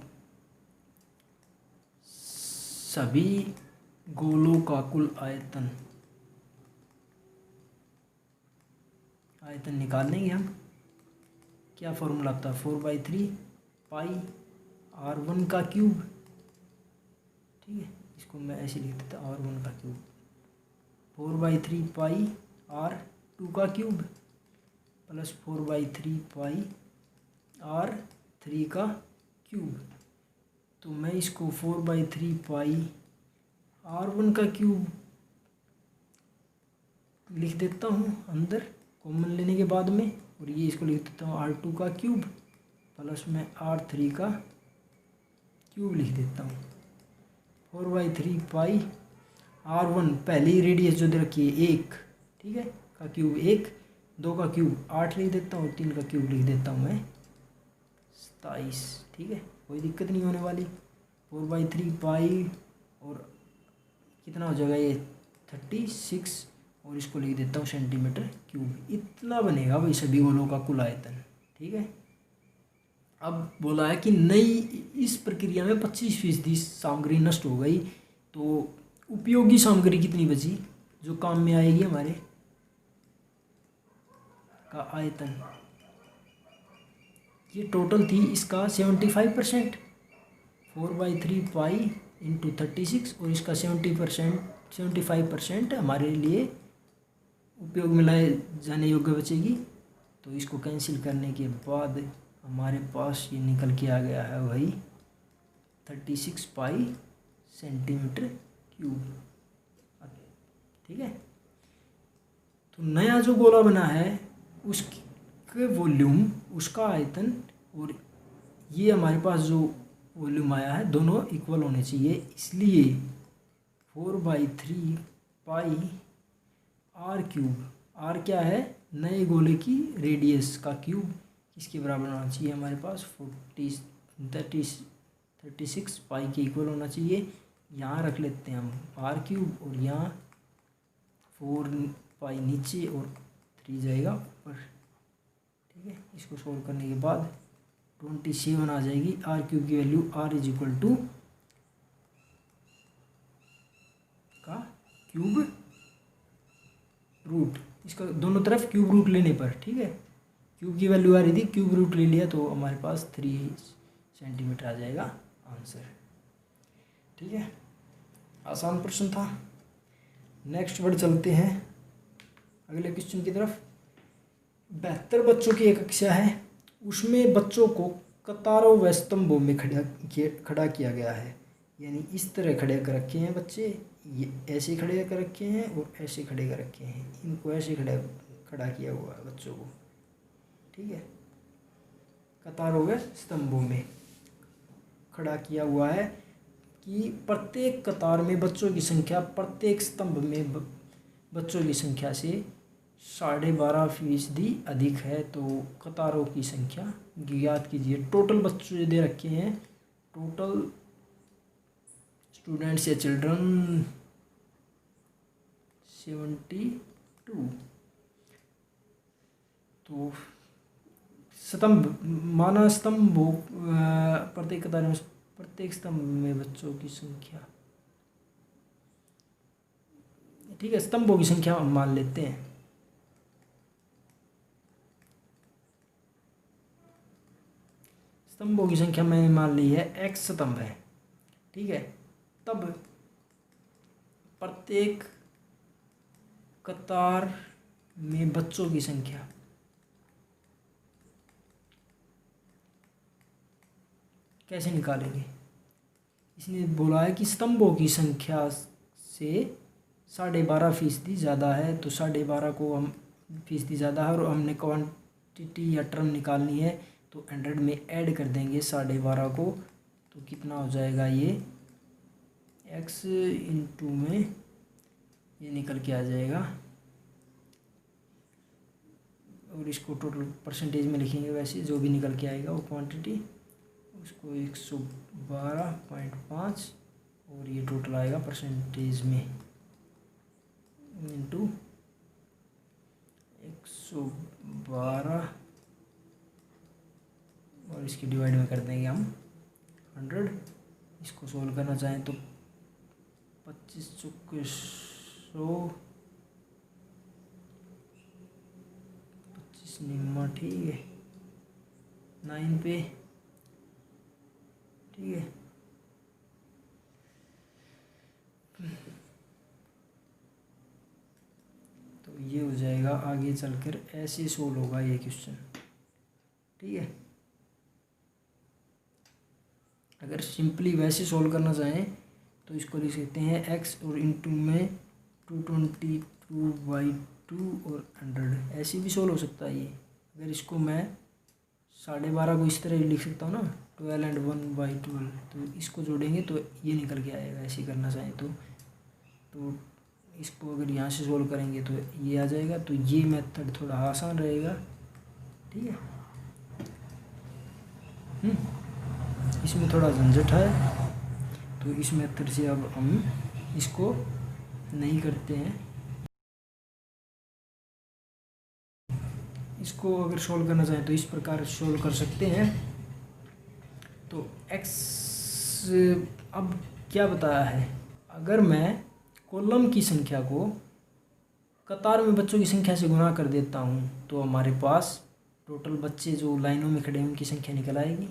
सभी गोलों का कुल आयतन निकाल लेंगे हम। क्या फॉर्मूला आता है? 4/3 पाई R1 का क्यूब, ठीक है। इसको मैं ऐसे लिख देता हूँ, R1 का क्यूब 4/3 पाई R2 का क्यूब प्लस 4/3 पाई R3 का क्यूब। तो मैं इसको 4/3 पाई R1 का क्यूब लिख देता हूँ अंदर कॉमन लेने के बाद में, और ये इसको लिख देता हूँ R2 का क्यूब प्लस में R3 का क्यूब लिख देता हूँ। 4/3 पाई R1 पहली रेडियस जो दे रखी है 1, ठीक है, का क्यूब 1, 2 का क्यूब 8 लिख देता हूँ, 3 का क्यूब लिख देता हूँ मैं 27, ठीक है। कोई दिक्कत नहीं होने वाली। 4/3 पाई और कितना हो जाएगा ये 36, और इसको लिख देता हूँ सेंटीमीटर क्यूब। इतना बनेगा भाई सभी गोलों का कुल आयतन, ठीक है। अब बोला है कि नई इस प्रक्रिया में 25% सामग्री नष्ट हो गई, तो उपयोगी सामग्री कितनी बची जो काम में आएगी हमारे का आयतन? ये टोटल थी इसका 75%, 4/3 पाई इंटू 36, और इसका 75% हमारे लिए उपयोग में लाए जाने योग्य बचेगी। तो इसको कैंसिल करने के बाद हमारे पास ये निकल के आ गया है वही 36 पाई सेंटीमीटर क्यूब, ठीक है। तो नया जो गोला बना है उसके वॉल्यूम, उसका आयतन और ये हमारे पास जो वॉल्यूम आया है दोनों इक्वल होने चाहिए, इसलिए 4/3 पाई R क्यूब, R क्या है? नए गोले की रेडियस का क्यूब, किसके बराबर होना चाहिए हमारे पास 36 पाई के इक्वल होना चाहिए। यहाँ रख लेते हैं हम R क्यूब, और यहाँ 4 पाई नीचे और 3 जाएगा ऊपर, ठीक है। इसको सोल्व करने के बाद 27 आ जाएगी। R क्यूब की value R is equal to का क्यूब रूट, इसका दोनों तरफ क्यूब रूट लेने पर, ठीक है। क्यूब की वैल्यू आ रही थी, क्यूब रूट ले लिया तो हमारे पास 3 सेंटीमीटर आ जाएगा आंसर, ठीक है। आसान प्रश्न था। नेक्स्ट वर्ड चलते हैं अगले क्वेश्चन की तरफ। 72 बच्चों की एक कक्षा है, उसमें बच्चों को कतारों व स्तंभों में खड़ा किया गया है, यानी इस तरह खड़े कर रखे हैं बच्चे, ये ऐसे खड़े कर रखे हैं और ऐसे खड़े कर रखे हैं, इनको ऐसे खड़ा किया हुआ है बच्चों को, ठीक है, कतारों व स्तंभों में खड़ा किया हुआ है कि प्रत्येक कतार में बच्चों की संख्या प्रत्येक स्तंभ में बच्चों की संख्या से 12.5% अधिक है। तो कतारों की संख्या ज्ञात कीजिए। टोटल बच्चों जो दे रखे हैं, टोटल स्टूडेंट्स या चिल्ड्रन 72। तो स्तंभ माना स्तंभ प्रत्येक कतार में प्रत्येक स्तंभ में बच्चों की संख्या, ठीक है, स्तंभों की संख्या हम मान लेते हैं। स्तंभों की संख्या मैंने मान ली है x स्तंभ है, ठीक है। तब प्रत्येक कतार में बच्चों की संख्या कैसे निकालेंगे? इसने बोला है कि स्तंभों की संख्या से 12.5% ज़्यादा है, तो 12.5 को हम फीसदी ज़्यादा है और हमने क्वांटिटी या टर्म निकालनी है, तो 100 में ऐड कर देंगे 12.5 को। तो कितना हो जाएगा, ये x इंटू में ये निकल के आ जाएगा, और इसको टोटल परसेंटेज में लिखेंगे। वैसे जो भी निकल के आएगा वो क्वांटिटी, उसको 112.5 और ये टोटल आएगा परसेंटेज में इंटू 112 और इसकी डिवाइड में कर देंगे हम 100। इसको सोल्व करना चाहें तो 25 चौके 100, 25 निम्मा, ठीक है, 9 पे, ठीक है। तो ये हो जाएगा, आगे चलकर ऐसे सोल्व होगा ये क्वेश्चन, ठीक है। अगर सिंपली वैसे सोल्व करना चाहें तो इसको लिख सकते हैं x और इंटू में 222/2 और 100, ऐसे भी सोल्व हो सकता है ये। अगर इसको मैं 12.5 को इस तरह लिख सकता हूँ ना, 12 and 1/12, तो इसको जोड़ेंगे तो ये निकल के आएगा। ऐसे करना चाहें तो इसको अगर यहाँ से सोल्व करेंगे तो ये आ जाएगा। तो ये मेथड थोड़ा आसान रहेगा, ठीक है। इसमें थोड़ा झंझट है, तो इस मेथड से अब हम इसको नहीं करते हैं। इसको अगर सोल्व करना चाहें तो इस प्रकार सोल्व कर सकते हैं। तो x अब क्या बताया है, अगर मैं कॉलम की संख्या को कतार में बच्चों की संख्या से गुना कर देता हूँ तो हमारे पास टोटल बच्चे जो लाइनों में खड़े हैं उनकी संख्या निकल आएगी,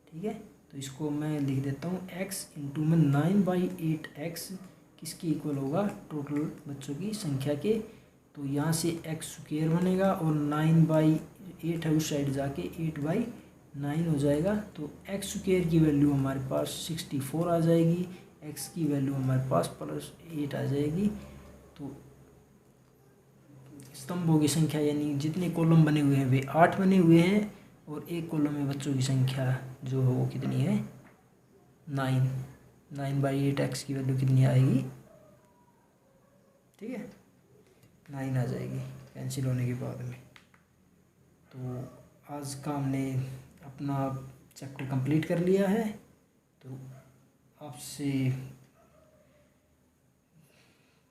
ठीक है। तो इसको मैं लिख देता हूँ x इंटू में 9/8x किसके इक्वल होगा, टोटल बच्चों की संख्या के। तो यहाँ से x स्क्वायर बनेगा और 9/8 है उस साइड जाके 8/9 हो जाएगा। तो x स्क्वायर की वैल्यू हमारे पास 64 आ जाएगी, x की वैल्यू हमारे पास +8 आ जाएगी। तो स्तंभों की संख्या यानी जितने कॉलम बने हुए हैं वे 8 बने हुए हैं, और एक कॉलम में बच्चों की संख्या जो है वो कितनी है, 9। 9/8 x की वैल्यू कितनी आएगी, ठीक है, 9 आ जाएगी कैंसिल होने के बाद में। तो आज का हमने अपना चैप्टर कंप्लीट कर लिया है। तो आपसे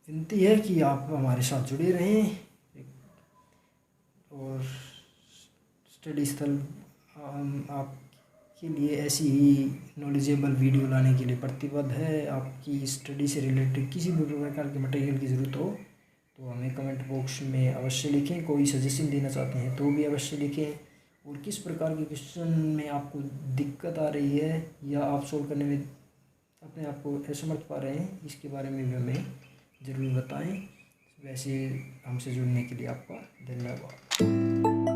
विनती है कि आप हमारे साथ जुड़े रहें और स्टडी स्थल आपके लिए ऐसी ही नॉलेजेबल वीडियो लाने के लिए प्रतिबद्ध है। आपकी स्टडी से रिलेटेड किसी भी प्रकार के मटेरियल की ज़रूरत हो तो हमें कमेंट बॉक्स में अवश्य लिखें। कोई सजेशन देना चाहते हैं तो भी अवश्य लिखें, और किस प्रकार के क्वेश्चन में आपको दिक्कत आ रही है या आप सोल्व करने में अपने आप को असमर्थ पा रहे हैं, इसके बारे में भी हमें ज़रूर बताएं। वैसे हमसे जुड़ने के लिए आपका धन्यवाद।